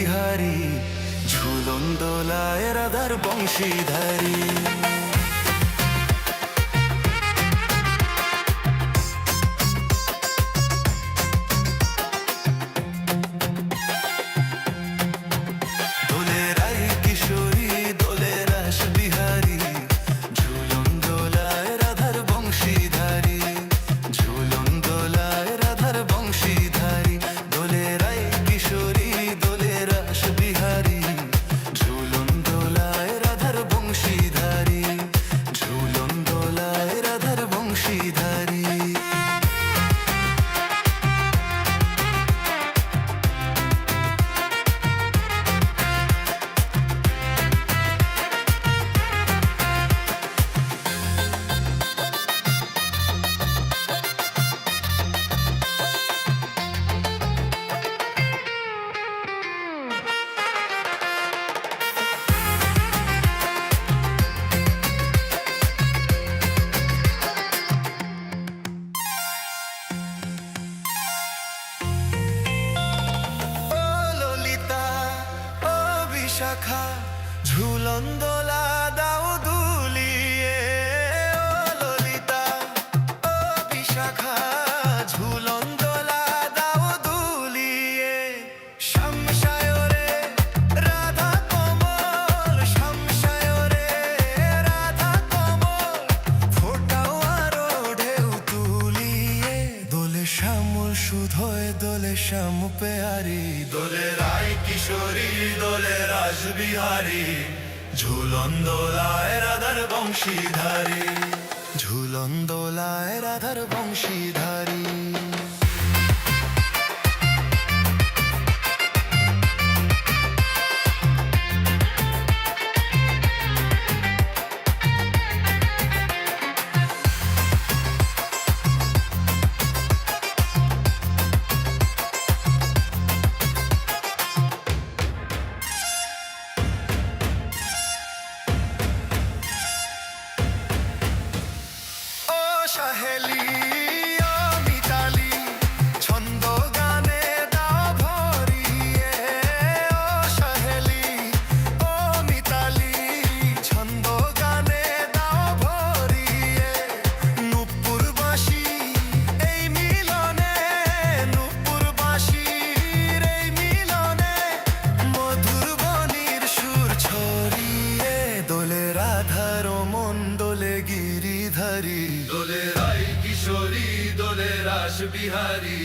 বিহারী, ঝুলন দোলায় রাধার বংশীধারী। শাখা ঝুলন দোলা দাও দুলিয়ে, ও ললিতা ও বিশাখা ঝুলন দোলা দাও দুলিয়ে। শামশায়রে রাধা কমল, শামশায়রে রাধা কমল, ফোটাও আরো ঢেউ তুলিয়ে। দোলে শ্যামল সুধয় দোলে শ্যাম পেয়ারি, দোলে রায় কিশোরী দোলে রাসবিহারী, ঝুলন দোলায় রাধার বংশীধারী, ঝুলন দোলায় রাধার বংশীধারী। সহেলি ও মিতালি ছন্দ গানে দাও ভরিয়ে, ও সহেলি ও মিতালি ছন্দ গানে দাও ভরিয়ে। নূপুর বাঁশি এই মিলনে, নূপুর বাঁশির এই মিলনে, মধুর বনির সুর ছড়িয়ে। দোলে রাধার মন দোলে গিরিধারী, দোলে রায় কিশোরী দোলে রাসবিহারী,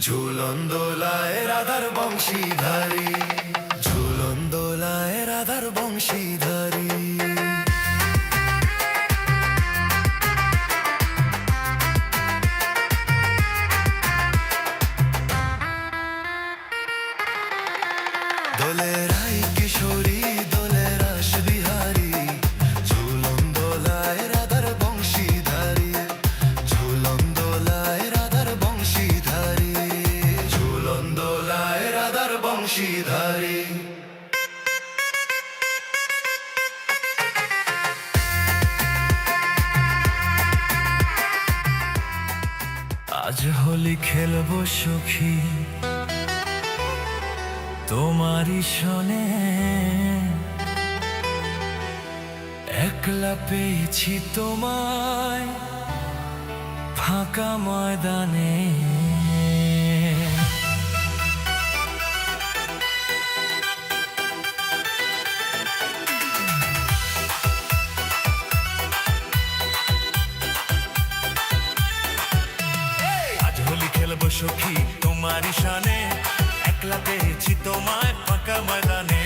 ঝুলন দোলায় রাধার বংশীধারী, ঝুলন দোলায় রাধার বংশীধারী। দোলে রায় কিশোরী দোলে রাসবিহারী, ঝুলন দোলায় রাধার বংশীধারী, ঝুলন দোলায় রাধার বংশীধারী, ঝুলন দোলায় রাধার বংশীধারী। আজ হোলি খেলবো সখী তোমারই সনে, একলা পেয়েছি তোমায় ফাঁকা ময়দানে। আজ হোলি খেলবো সখী তোমারই সনে, একলা পেয়েছি তোমায় ফাঁকা ময়দানে।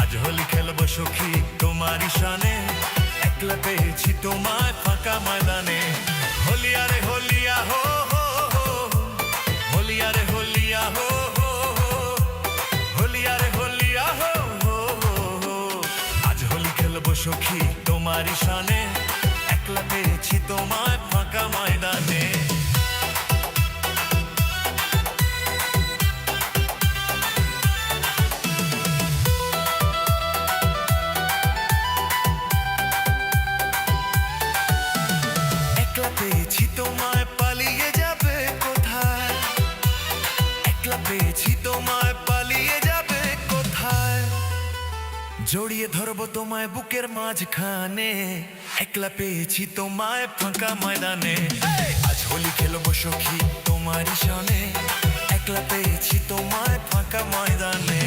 আজ হোলি খেলবো সখী তোমারই সনে, একলা পেয়েছি তোমায় ফাঁকা ময়দানে। হোলিয়া রে হোলিয়া হো হো হো, হোলিয়া রে হোলিয়া হো হো হো, হোলিয়া রে হোলিয়া হো হো হো। আজ হোলি খেলবো সখী তোমারই সনে, একলা পেয়েছি তোমায় ফাঁকা ময়দানে। পেয়েছি তোমায় পালিয়ে যাবে কোথায়, একলা পেয়েছি তোমায় পালিয়ে যাবে কোথায়। জড়িয়ে ধরবো তোমায় বুকের মাঝখানে, একলা পেয়েছি তোমায় ফাঁকা ময়দানে। আজ হোলি খেলবো সখী তোমারই সনে, একলা পেয়েছি তোমায় ফাঁকা ময়দানে।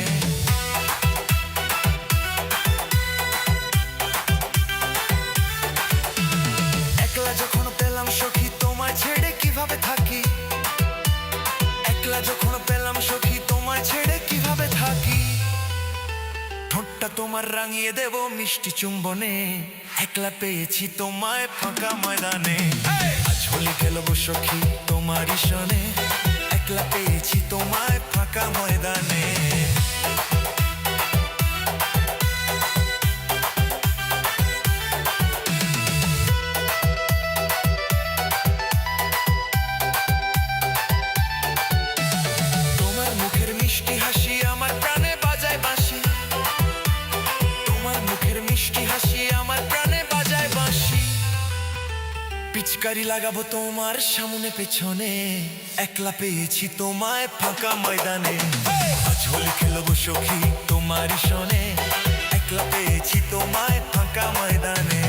একলা যখন পেলাম সখী তোমায় ছেড়ে কিভাবে থাকি, একলা যখন পেলাম সখী তোমায় ছেড়ে কিভাবে থাকি। ঠোঁটটা তোমার রাঙিয়ে দেব মিষ্টি চুম্বনে, একলা পেয়েছি তোমায় ফাঁকা ময়দানে। আজ হোলি খেলবো সখী তোমারই সনে, একলা পেয়েছি তোমায় ফাঁকা ময়দানে। তোমার মুখের মিষ্টি হাসি আমার প্রাণে বাজায় বাঁশি, তোমার মুখের মিষ্টি হাসি আমার প্রাণে বাজায় বাঁশি। পিচকারি লাগাবো তোমার সামনে পেছনে, একলা পেয়েছি তোমায় ফাঁকা ময়দানে। আজ হোলি খেলবো সখী তোমারই সনে, একলা পেয়েছি তোমায় ফাঁকা ময়দানে।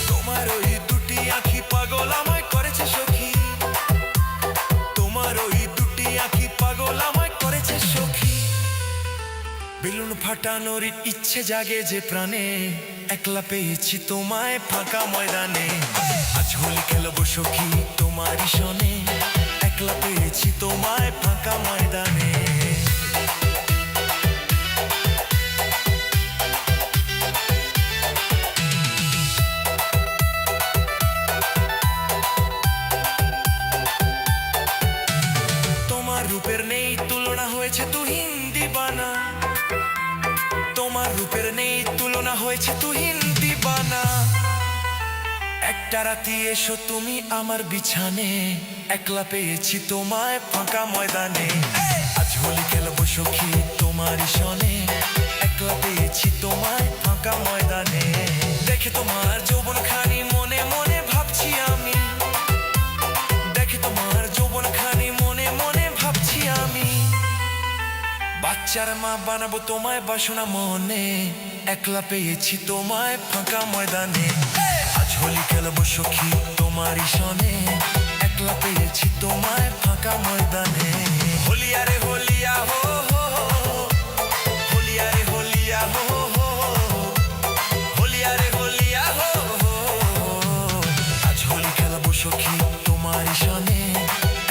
তোমার ওই দুটি আঁখি পাগল আমায় করেছে সখী, তোমার ওই দুটি আঁখি পাগল আমায় করেছে সখী। বেলুন ফাটানোর ইচ্ছে জাগে যে প্রাণে, একলা পেয়েছি তোমায় ফাঁকা ময়দানে। আজ হোলি খেলবো সখী তোমারই সনে, একলা পেয়েছি তোমায় ফাঁকা ময়দানে। তোমার রূপের নেই তুলনা হয়েছে তুহিন দিবানা, তোমার রূপের নেই তুলনা হয়েছে তুহিন দিবানা। একটা রাতি এসো তুমি আমার বিছানে, একলা পেয়েছি তোমায় ফাঁকা ময়দানে। আজ হোলি খেলবো সখী তোমারই সনে, একলা পেয়েছি তোমায় ফাঁকা ময়দানে। দেখে তোমার যৌবন খানি মনে মনে ভাবছি আমি, দেখে তোমার যৌবন খানি মনে মনে ভাবছি আমি। বাচ্চার মা বানাবো তোমায় বাসনা মনে, একলা পেয়েছি তোমায় ফাঁকা ময়দানে। আজ হোলি খেলবো সখী তোমারই সনে, একলা পেয়েছি তোমায় ফাঁকা ময়দানে। হোলিয়া রে হোলিয়া হো হো, হোলিয়া রে হোলিয়া হো হো, হোলিয়া রে হোলিয়া হো হো। আজ হোলি খেলবো সখী তোমারই সনে,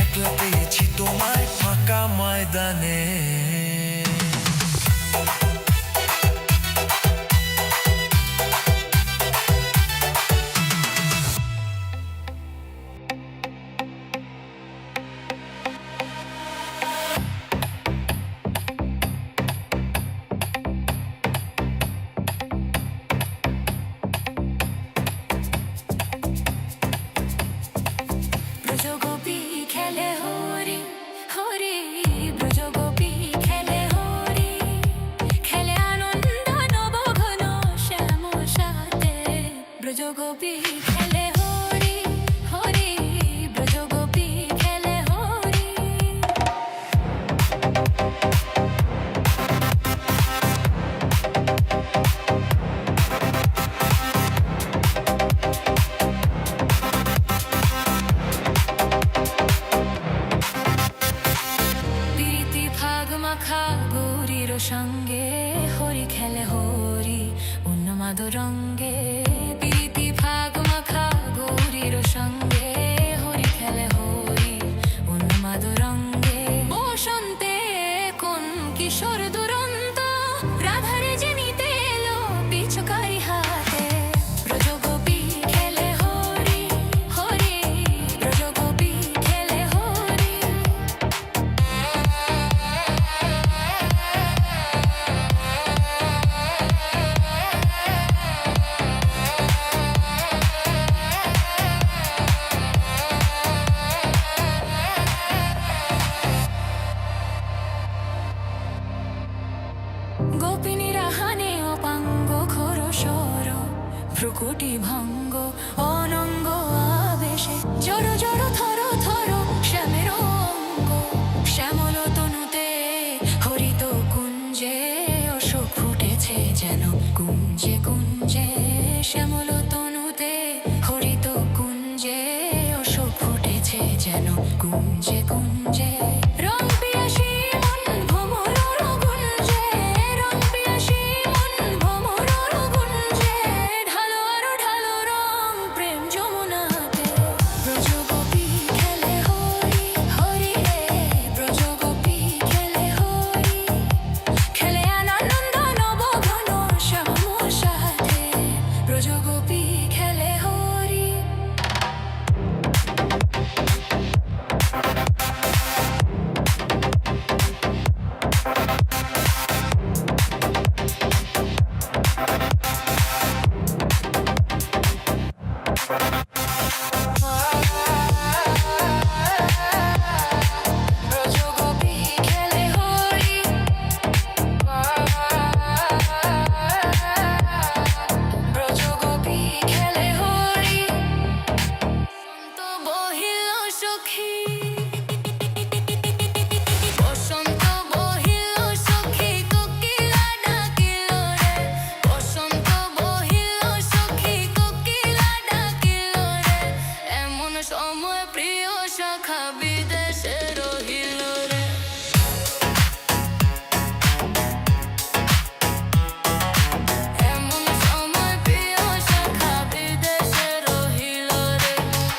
একলা পেয়েছি তোমায় ফাঁকা ময়দানে। ব্রজগোপী খেলে হরি হরি, ব্রজগোপী খেলে হরি, খেলে আনন্দ নবঘন শ্যাম সাথে। ব্রজগোপী খেলে হরি হরি, ব্রজগোপী খেলে হরি। প্রীতি ফাগ মাখা গৌরীর সঙ্গে, হরি খেলে হরি উন্মাদ রঙ্গে। প্রীতি ফাগ মাখা গৌরীর সঙ্গে, হরি খেলে হরি উন্মাদ রঙ্গে। বসন্তে কোন কিশোর দুরন্ত, রাধারে যে নিতে এলো পিছুকারি হাতে। ব্রজগোপী খেলে হরি হরি, ব্রজগোপী খেলে হরি। যেন গুঞ্জে গুঞ্জে রং পিয়াসী মন ভ্রমর গুঞ্জে রং পিয়াসী মন ভ্রমর গুঞ্জে ঢালো আরো ঢালো রং প্রেম যমুনাতে ব্রজগোপী খেলে হরি হরি রে ব্রজগোপী খেলে হরি খেলে আনন্দ নবঘন শ্যামর সাথে ব্রজগোপী খেলে হরি ব্রজগোপী খেলে হরি ব্রজগোপী খেলে হরি বসন্ত বহিল সখী বসন্ত বহিল সখী কোকিলা ডাকিল রে বসন্ত বহিল সখী কোকিলা ডাকিল রে এমন সময় প্রিয় সখা বিদেশে রহিল রে এমন সময় প্রিয় সখা বিদেশে রহিল রে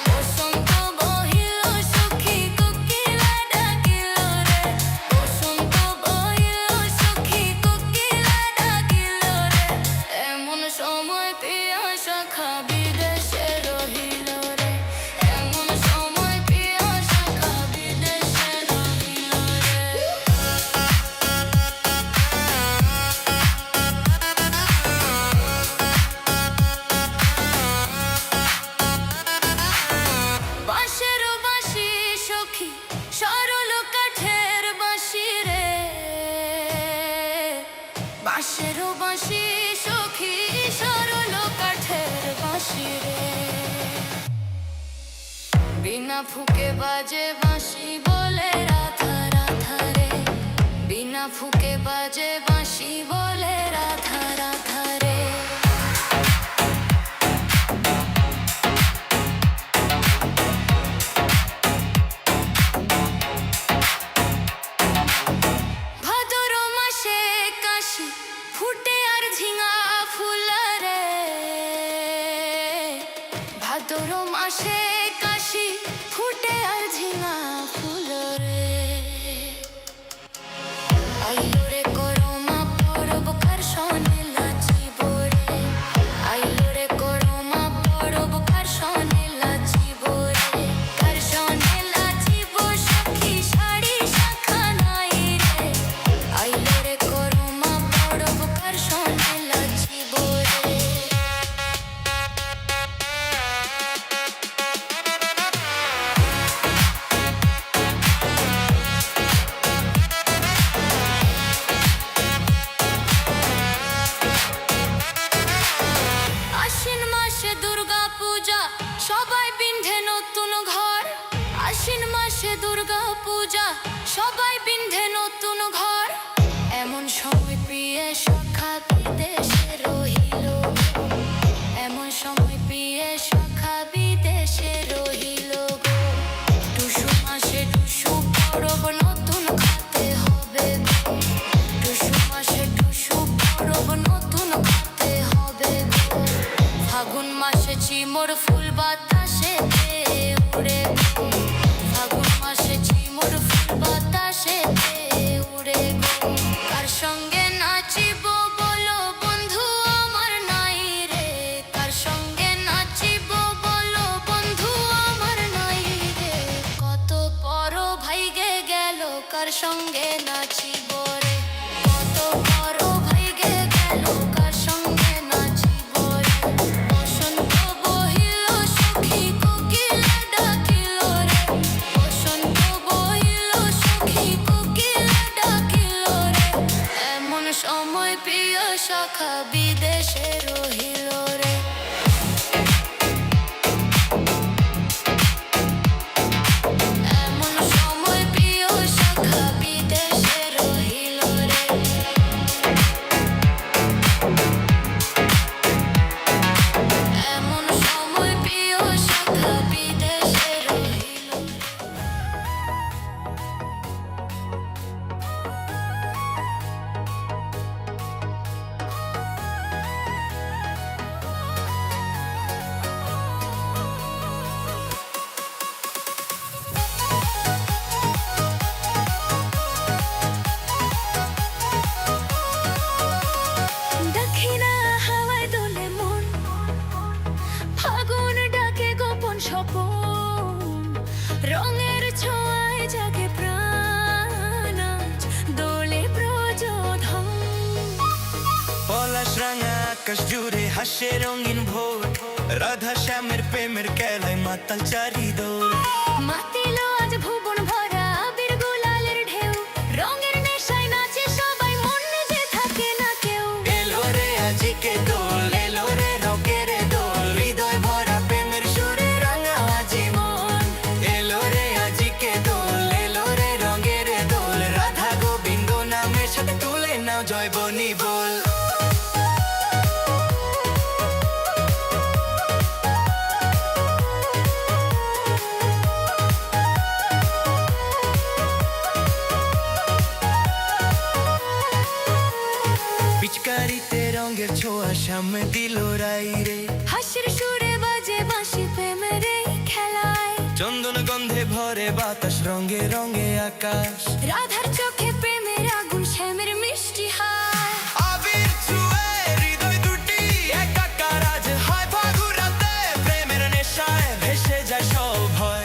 বসন্ত বহিল সখী কোকিলা ডাকিল রে বসন্ত বহিল সখী কোকিলা ডাকিল রে এমন সময় প্রিয় সখা বিদেশে রহিল রে এমন সময় প্রিয় সখা বিদেশে রহিল রে বাঁশের বাঁশি সখী সরল কাঠের বাঁশি রে বাঁশের বাঁশি সখী সরল কাঠের বাঁশি রে বিনা ফুকে বাজে বাঁশি বলে রাধা রাধা রে বিনা ফুকে বাজে বাঁশি বলে রাধা রাধা রে ভাদর মাসে কাশি ফুটে আর ঝিঙা ফুল রে ভাদর মাসে কাশি ফুটে আর ঝিঙা ফুল রে আইলো রে করমা পরব কার সনে লাচিব রে আইলো রে করমা পরব কার সনে লাচিব রে কার সনে লাচিব সখী শাড়ি শাখা নাই রে আইলো রে করমা পরব কার সনে লাচিব রে আশ্বিন মাসে দুর্গা পূজা সবাই পিন্ধে নতুন ঘর আশ্বিন মাসে দুর্গা পূজা সবাই পিন্ধে নতুন ঘর এমন সময় প্রিয়ে সখা বিদেশে রহিল এমন সময় প্রিয়ে সখা বিদেশে রহিল গো টুসু মাসে টুসু পরব নতুন খাতে হবে গো টুসু মাসে টুসু পরব নতুন খাতে হবে গো ফাগুন মাসে চিমর ফুল বাতাসে উড়ে গো ফাগুন মাসে চিমর ফুল বাতাসে উড়ে গো কার সঙ্গে নাচিব বলো বন্ধু আমার নাই রে কার সঙ্গে নাচিব বলো বন্ধু আমার নাই রে কত পর ভাইগে গেল কার সঙ্গে নাচিব রে কত পর ভাইগে গেল কার সঙ্গে নাচিব রে বসন্ত বহিল সখী কোকিলা ডাকিল রে বসন্ত বহিল সখী কোকিলা ডাকিল রে এমন সময় প্রিয় সখা বিদেশে রহিল রে এমন সময় প্রিয় সখা বিদেশে রহিল রে এমন সময় প্রিয় সখা বিদেশে রহিল রে রঙের ছোঁয়ায় জাগে প্রাণ আজ দোলে প্রযোধন পলাশ রাঙা আকাশ জুড়ে হাসে রঙিন ভোর, রাধা শ্যামের প্রেমের খেলায় মাতাল চারিদোর। মাতিল আজ ভুবন ভরা আবির গুলালের ঢেউ, রঙের নেশায় নাচে সবাই, মন যে থাকে না কেউ। এলো রে আজিকে দোল, এলো রে রঙের দোল, হৃদয় ভরা প্রেমের সুরে রাঙা আজি মন। এলো রে আজিকে দোল, এলো রে রঙের দোল, রাধা গোবিন্দ নামের সাথে তুলে নাও জয় বনি বল। পিচকারিতে রঙের ছোঁয়া সামনে দিল রাই রে, হাসির সুরে বাজে বাঁশি প্রেমের এই খেলায়। চন্দন গন্ধে ভরে বাতাস, রঙে রঙে আকাশ। রাধার চোখে প্রেমের আগুন, শ্যামের মিষ্টি হায়। আবির ছুঁয়ে হৃদয় দুটি একাকার আজ হয়, ফাগুন রাতে প্রেমের নেশায় ভেসে যায় সব ভয়।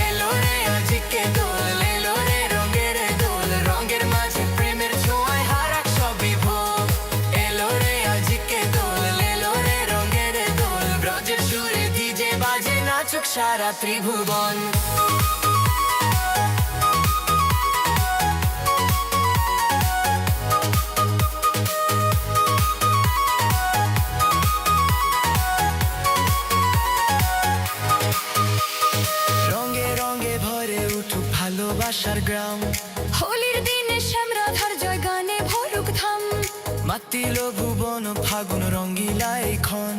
এলো রে আজিকে দোল, এলো রে রঙের দোল, রঙের মাঝে প্রেমের ছোঁয়ায় হারাক সবই ভোগ। এলো রে আজিকে দোল, এলো রে রঙের দোল, ব্রজের সুরে ডিজে বাজে নাচুক সারা ত্রিভুবন। রঙে রঙে ভরে উঠুক ভালোবাসার গ্রাম, হোলির দিনে শ্যাম রাধার জয় গানে ভরুক ধাম। মাতিল ভুবন ফাগুন রঙ্গিলা এখন,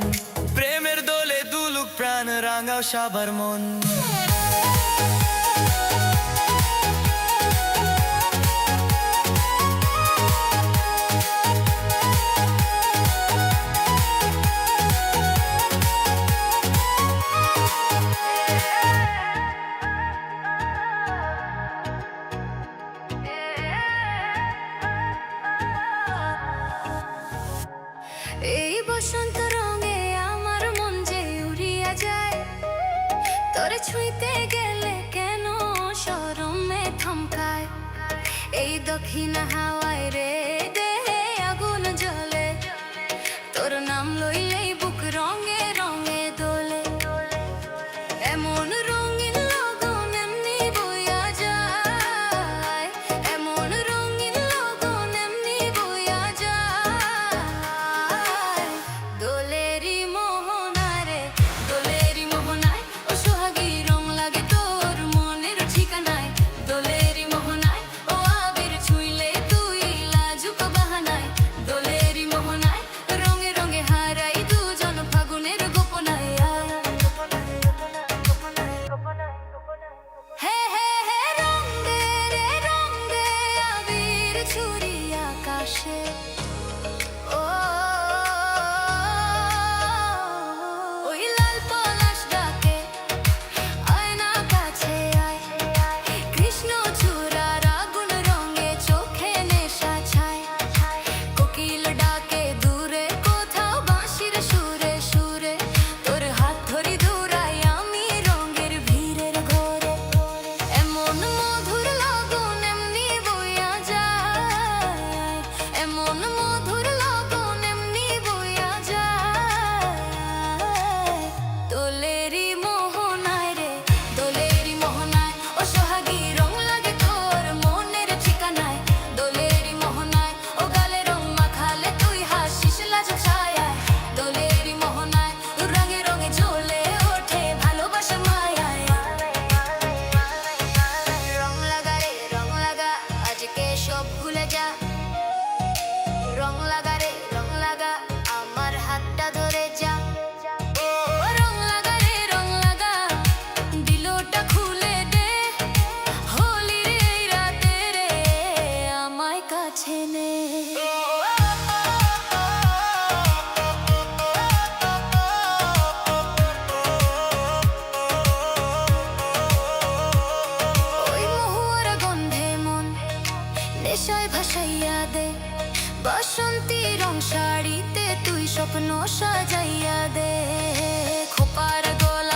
প্রেমের দোলে দুলুক প্রাণ রাঙাও সবার মন। এই বসন্ত রঙে আমার মন যে উড়িয়া যায়, তোরে ছুঁইতে গেলে কেন শরমে থমকায়। এই দক্ষিণ হাওয়ায় রে দেহে আগুন জ্বলে, তোর নাম লইলেই বুক রঙে রঙে দোলে। এমন রঙিন লগন এমনি বইয়া যায়, এমন রঙিন লগন এমনি বইয়া যায়। দোলেরই মোহনায় রে, দোলেরই মোহনায়, ও সোহাগী রং লাগে তোর মনের ঠিকানায়। দোলেরই মোহনায়, ও আবির ছুঁইলে তুই লাজুক বাহানায়। দোলেরই মোহনায়, রঙে রঙে হারাই দুজন ফাগুনের গোপনায়। হে হে হে রং দে রে রং দে, আবির ছুরি আকাশে। ও ওই লাল পলাশ ডাকে, আয় না কাছে আয়। কৃষ্ণ চূড়ার আগুন রঙে চোখে নেশা ছায়। কোকিল ডাকে দূরে কোথাও বাঁশির সুরে সুরে, তোর হাত ধরি দৌড়াই আমি রঙের ভিড়ের ঘোরে। এমন মধুর লগন এমনি বইয়া যায়, এমন মধুর লগন এমনি বইয়া যায়। দোলেরই মোহনায় রে, দোলেরই মোহনায়, ও সোহাগী রং লাগে তোর মনের ঠিকানায়। দোলেরই মোহনায়, ও গালে রং মাখালে তুই হাসিস লাজুক ছায়ায়। দোলেরই মোহনায়, রঙে রঙে জ্বলে ওঠে ভালোবাসা মায়ায়। রং লাগা রে রং লাগা, আজকে সব ভুলে যা। রং লাগা রে রং লাগা, আমার হাতটা ধরে যা। ও রং লাগা রে রং লাগা, দিলটা খুলে দে। হোলির এই রাতে রে আমায় কাছে নে। ওই মহুয়ার গন্ধে মন নেশায় ভাসাইয়া দে, বসন্তী রং শাড়িতে তুই স্বপ্ন সাজাইয়া দে। খোপার গলা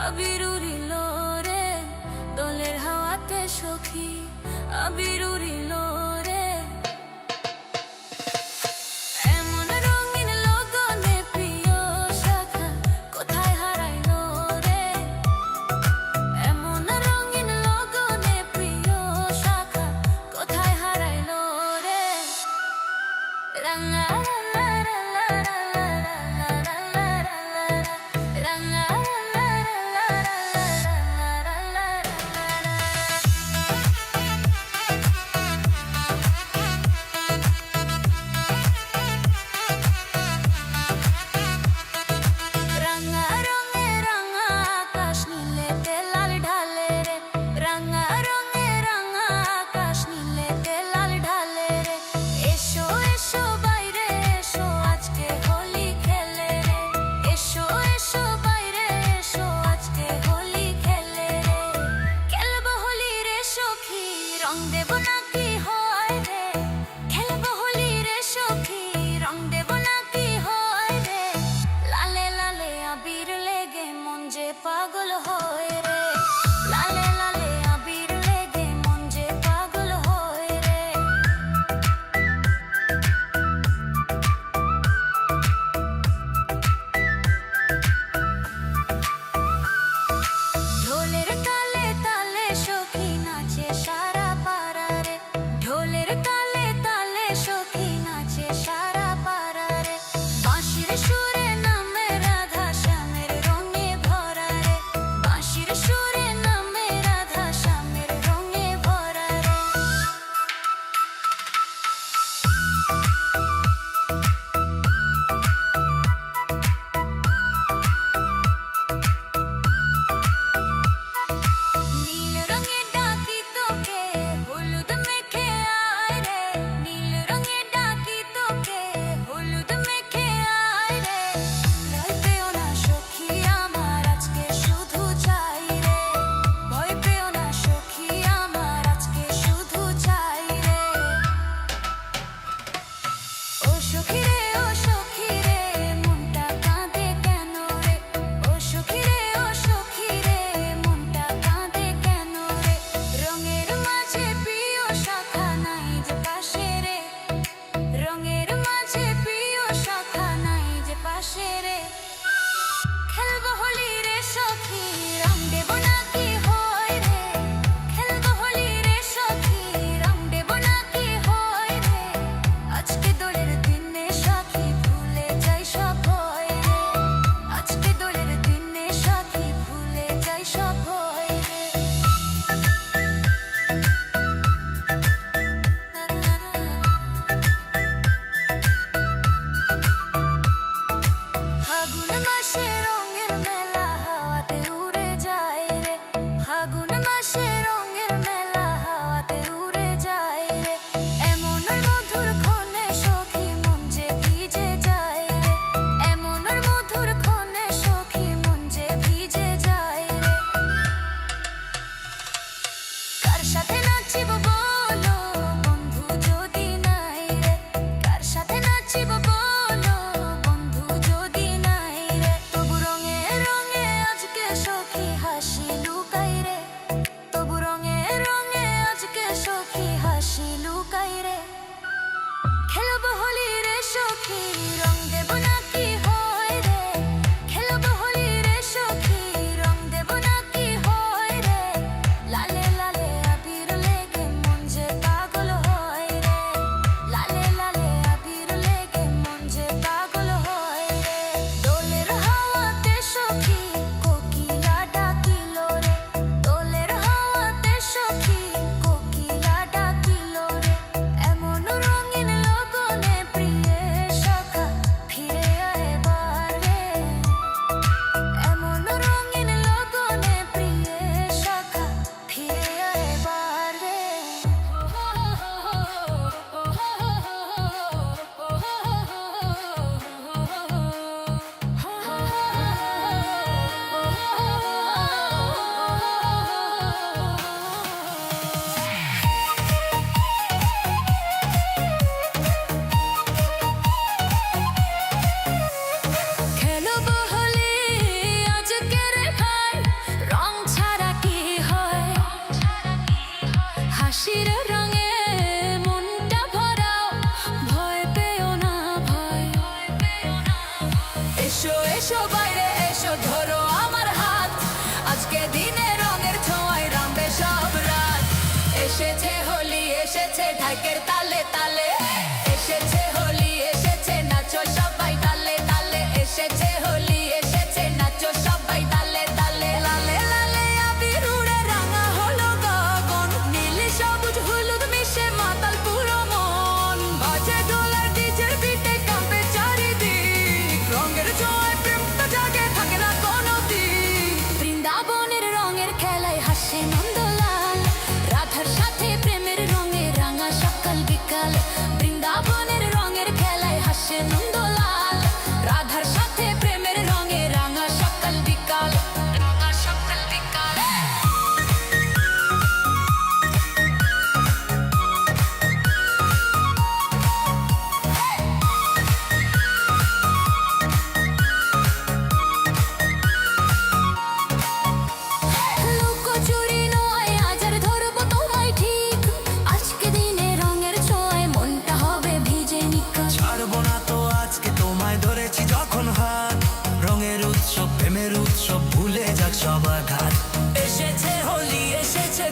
আবির উড়িল রে দোলের হাওয়াতে সখী আবির উড়িল রে এমন রঙিন লগনে প্রিয় শাখা কোথায় হারাইলো রে এমন রঙিন লগনে প্রিয় শাখা কোথায় হারাইলো রে রাঙা রাঙা রঙে রাঙা আকাশ নীলেতে লাল ঢালে রে রাঙা রঙে রাঙা আকাশ নীলেতে লাল ঢালে রে এসো এসো বাইরে এসো আজকে হোলি খেলে রে এসো এসো বাইরে এসো আজকে হোলি খেলে রে খেলবো হোলি রে সখী রং দেব নাকি হয় রে খেলবো হোলি রে সখী রং দেব নাকি হয় রে লালে লালে আবির লেগে মন যে পাগল হয় রে লালে লালে আবির লেগে মন যে পাগল হয় রে ঢোলের তালে তালে সখী নাচে সারা পাড়া রে ঢোলের তালে তালে সখী নাচে সারা পাড়া রে বাঁশির সুরে নামে রাধা শ্যামের রঙে ভরা রে বাঁশির সুরে নামে রাধা শ্যামের রঙে ভরা রে নীল রঙে ডাকি তোকে হলুদ মেখে আয় রে নীল রঙে ডাকি তোকে হলুদ মেখে আয় রে ভয় পেও না সখী আমার আজকে শুধু চাই রে ভয় পেও না সখী আমার আজকে শুধু চাই রে ও সখী রে মনটা কাঁদে কেন রে ও সখী রে মনটা কাঁদে কেন রে রঙের মাঝে প্রিয় শাখা নাই যে পাশে রে রঙের মাঝে প্রিয় শাখা নাই যে পাশে রে খেলবো হোলি রে সখী রং দেব নাকি হয় রে খেলবো হোলি রে সখী রং দেব নাকি হয় রে আজকে দোলের দিনে সখী এসো বাইরে এসো ধরো আমার হাত আজকে দিনে রঙের ছোঁয়ায় রামবে সব রাত এসেছে হোলি এসেছে ঢাকের তালে তালে এসেছে হোলি এসেছে নাচো সবাই তালে তালে এসেছে হোলি এসেছে নাচো সবাই তালে তালে লালে লালে আবির উড়ে রাঙা হলো গগন নীল সবুজ হলুদ মিশে মাতাল পুরো মন বাজে ডোলার ডিজের বিটে কাঁপে চারিদিক রঙের ছোঁয়ায় প্রেমটা জাগে থাকে না কোনো দিক বৃন্দাবনের রঙের খেলায় হাসে নন্দলাল রাধার সাথে প্রেমের রঙে রাঙা সকাল বিকাল বৃন্দাবনের রঙের খেলায় হাসে নন্দলাল রাধার সাথে প্রেমের রঙে রাঙা সকাল বিকাল রাঙা সকাল বিকাল লুকোচুরি নয় আজ আর ধরবো তোমায় ঠিক আজকে দিনে রঙের ছোঁয়ায় মনটা হবে ভিজে নিকাল ছাড়বো না তো আজকে তোমায় ধরেছি যখন হাত রঙের উৎসব প্রেমের উৎসব ভুলে যাক সবার ঘাট এসেছে হোলি এসেছে